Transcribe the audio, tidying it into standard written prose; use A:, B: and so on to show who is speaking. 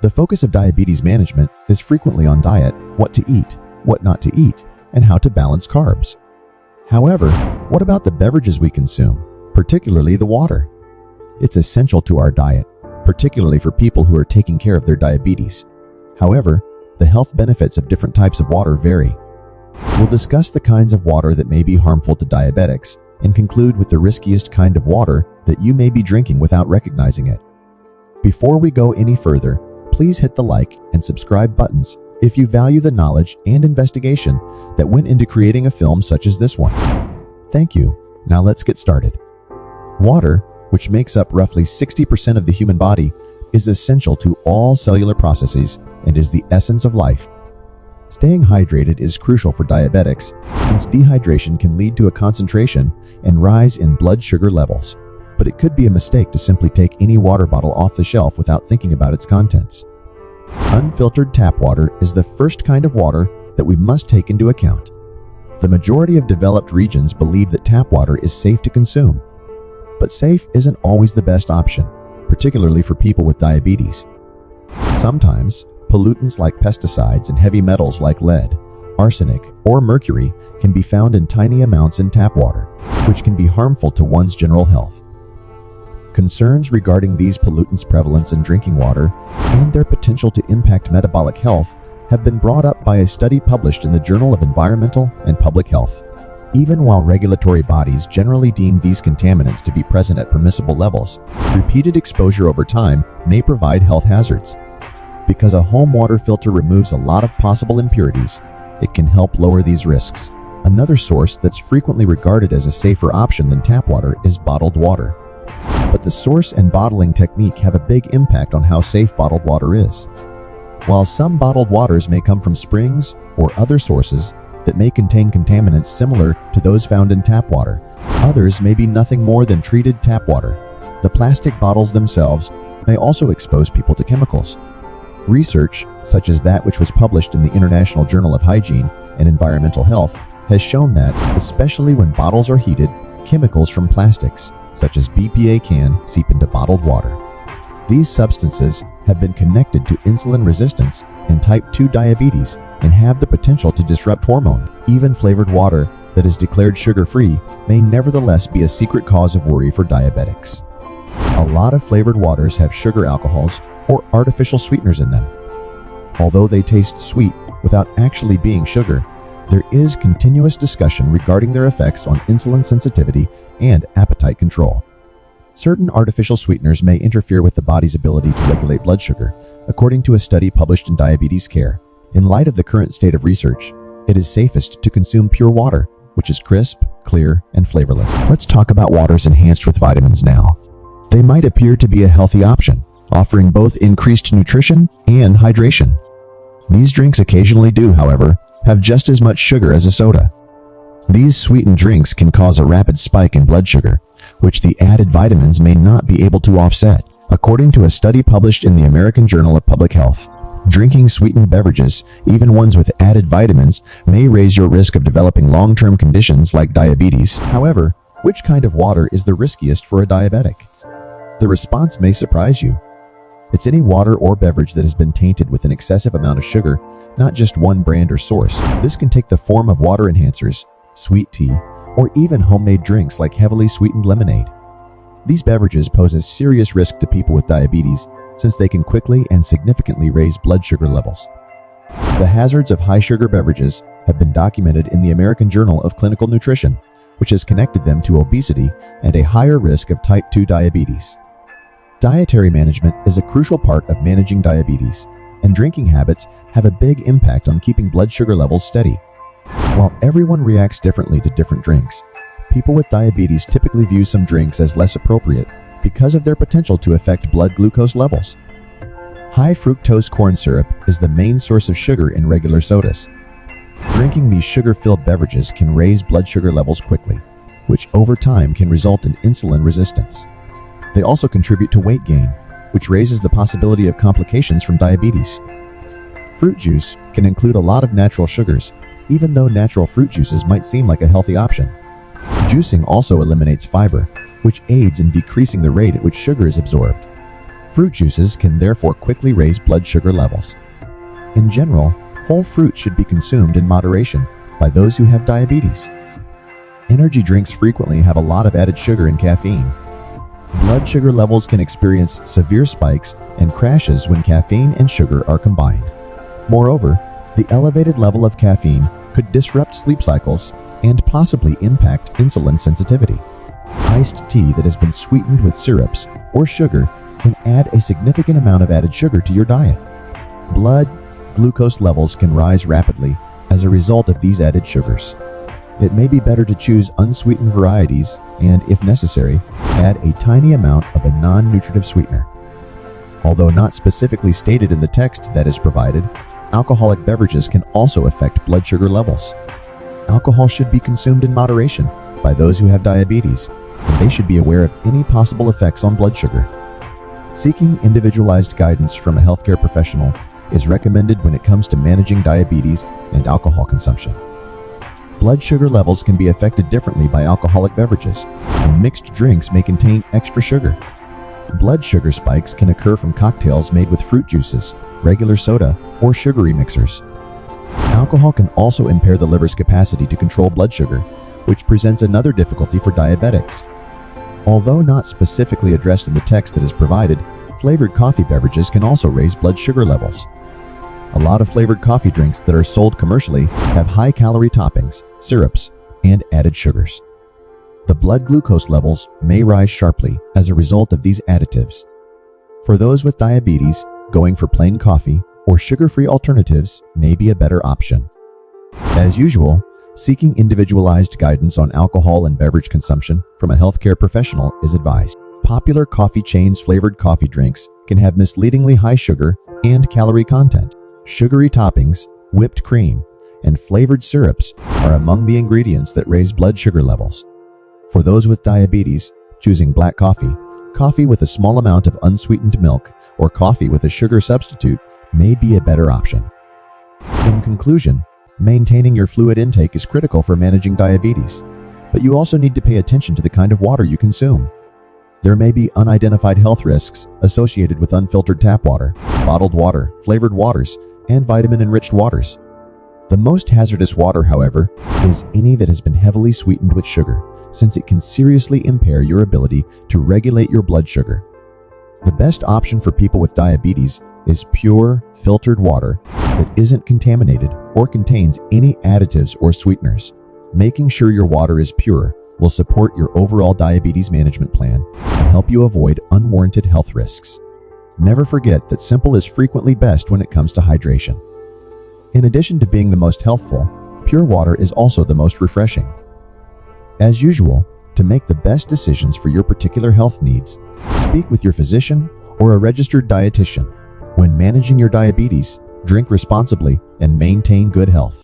A: The focus of diabetes management is frequently on diet, what to eat, what not to eat, and how to balance carbs. However, what about the beverages we consume, particularly the water? It's essential to our diet, particularly for people who are taking care of their diabetes. However, the health benefits of different types of water vary. We'll discuss the kinds of water that may be harmful to diabetics and conclude with the riskiest kind of water that you may be drinking without recognizing it. Before we go any further, please hit the like and subscribe buttons if you value the knowledge and investigation that went into creating a film such as this one. Thank you. Now let's get started. Water, which makes up roughly 60% of the human body, is essential to all cellular processes and is the essence of life. Staying hydrated is crucial for diabetics since dehydration can lead to a concentration and rise in blood sugar levels. But it could be a mistake to simply take any water bottle off the shelf without thinking about its contents. Unfiltered tap water is the first kind of water that we must take into account. The majority of developed regions believe that tap water is safe to consume. But safe isn't always the best option, particularly for people with diabetes. Sometimes, pollutants like pesticides and heavy metals like lead, arsenic, or mercury can be found in tiny amounts in tap water, which can be harmful to one's general health. Concerns regarding these pollutants' prevalence in drinking water and their potential to impact metabolic health have been brought up by a study published in the Journal of Environmental and Public Health. Even while regulatory bodies generally deem these contaminants to be present at permissible levels, repeated exposure over time may provide health hazards. Because a home water filter removes a lot of possible impurities, it can help lower these risks. Another source that's frequently regarded as a safer option than tap water is bottled water. But the source and bottling technique have a big impact on how safe bottled water is. While some bottled waters may come from springs or other sources that may contain contaminants similar to those found in tap water, others may be nothing more than treated tap water. The plastic bottles themselves may also expose people to chemicals. Research, such as that which was published in the International Journal of Hygiene and Environmental Health, has shown that, especially when bottles are heated, chemicals from plastics, such as BPA, can seep into bottled water. These substances have been connected to insulin resistance and type 2 diabetes and have the potential to disrupt hormone. Even flavored water that is declared sugar-free may nevertheless be a secret cause of worry for diabetics. A lot of flavored waters have sugar alcohols or artificial sweeteners in them. Although they taste sweet without actually being sugar, there is continuous discussion regarding their effects on insulin sensitivity and appetite control. Certain artificial sweeteners may interfere with the body's ability to regulate blood sugar, according to a study published in Diabetes Care. In light of the current state of research, it is safest to consume pure water, which is crisp, clear, and flavorless. Let's talk about waters enhanced with vitamins now. They might appear to be a healthy option, offering both increased nutrition and hydration. These drinks occasionally do, however, have just as much sugar as a soda. These sweetened drinks can cause a rapid spike in blood sugar, which the added vitamins may not be able to offset, according to a study published in the American Journal of Public Health. Drinking sweetened beverages, even ones with added vitamins, may raise your risk of developing long-term conditions like diabetes. However, which kind of water is the riskiest for a diabetic? The response may surprise you. It's any water or beverage that has been tainted with an excessive amount of sugar, not just one brand or source. This can take the form of water enhancers, sweet tea, or even homemade drinks like heavily sweetened lemonade. These beverages pose a serious risk to people with diabetes since they can quickly and significantly raise blood sugar levels. The hazards of high-sugar beverages have been documented in the American Journal of Clinical Nutrition, which has connected them to obesity and a higher risk of type 2 diabetes. Dietary management is a crucial part of managing diabetes, and drinking habits have a big impact on keeping blood sugar levels steady. While everyone reacts differently to different drinks, people with diabetes typically view some drinks as less appropriate because of their potential to affect blood glucose levels. High fructose corn syrup is the main source of sugar in regular sodas. Drinking these sugar-filled beverages can raise blood sugar levels quickly, which over time can result in insulin resistance. They also contribute to weight gain, which raises the possibility of complications from diabetes. Fruit juice can include a lot of natural sugars, even though natural fruit juices might seem like a healthy option. Juicing also eliminates fiber, which aids in decreasing the rate at which sugar is absorbed. Fruit juices can therefore quickly raise blood sugar levels. In general, whole fruit should be consumed in moderation by those who have diabetes. Energy drinks frequently have a lot of added sugar and caffeine. Blood sugar levels can experience severe spikes and crashes when caffeine and sugar are combined. Moreover, the elevated level of caffeine could disrupt sleep cycles and possibly impact insulin sensitivity. Iced tea that has been sweetened with syrups or sugar can add a significant amount of added sugar to your diet. Blood glucose levels can rise rapidly as a result of these added sugars. It may be better to choose unsweetened varieties and, if necessary, add a tiny amount of a non-nutritive sweetener. Although not specifically stated in the text that is provided, alcoholic beverages can also affect blood sugar levels. Alcohol should be consumed in moderation by those who have diabetes, and they should be aware of any possible effects on blood sugar. Seeking individualized guidance from a healthcare professional is recommended when it comes to managing diabetes and alcohol consumption. Blood sugar levels can be affected differently by alcoholic beverages, and mixed drinks may contain extra sugar. Blood sugar spikes can occur from cocktails made with fruit juices, regular soda, or sugary mixers. Alcohol can also impair the liver's capacity to control blood sugar, which presents another difficulty for diabetics. Although not specifically addressed in the text that is provided, flavored coffee beverages can also raise blood sugar levels. A lot of flavored coffee drinks that are sold commercially have high-calorie toppings, syrups, and added sugars. The blood glucose levels may rise sharply as a result of these additives. For those with diabetes, going for plain coffee or sugar-free alternatives may be a better option. As usual, seeking individualized guidance on alcohol and beverage consumption from a healthcare professional is advised. Popular coffee chains' flavored coffee drinks can have misleadingly high sugar and calorie content. Sugary toppings, whipped cream, and flavored syrups are among the ingredients that raise blood sugar levels. For those with diabetes, choosing black coffee, coffee with a small amount of unsweetened milk, or coffee with a sugar substitute may be a better option. In conclusion, maintaining your fluid intake is critical for managing diabetes, but you also need to pay attention to the kind of water you consume. There may be unidentified health risks associated with unfiltered tap water, bottled water, flavored waters, and vitamin-enriched waters. The most hazardous water, however, is any that has been heavily sweetened with sugar, since it can seriously impair your ability to regulate your blood sugar. The best option for people with diabetes is pure, filtered water that isn't contaminated or contains any additives or sweeteners. Making sure your water is pure will support your overall diabetes management plan and help you avoid unwarranted health risks. Never forget that simple is frequently best when it comes to hydration. In addition to being the most healthful, pure water is also the most refreshing. As usual, to make the best decisions for your particular health needs, speak with your physician or a registered dietitian. When managing your diabetes, drink responsibly and maintain good health.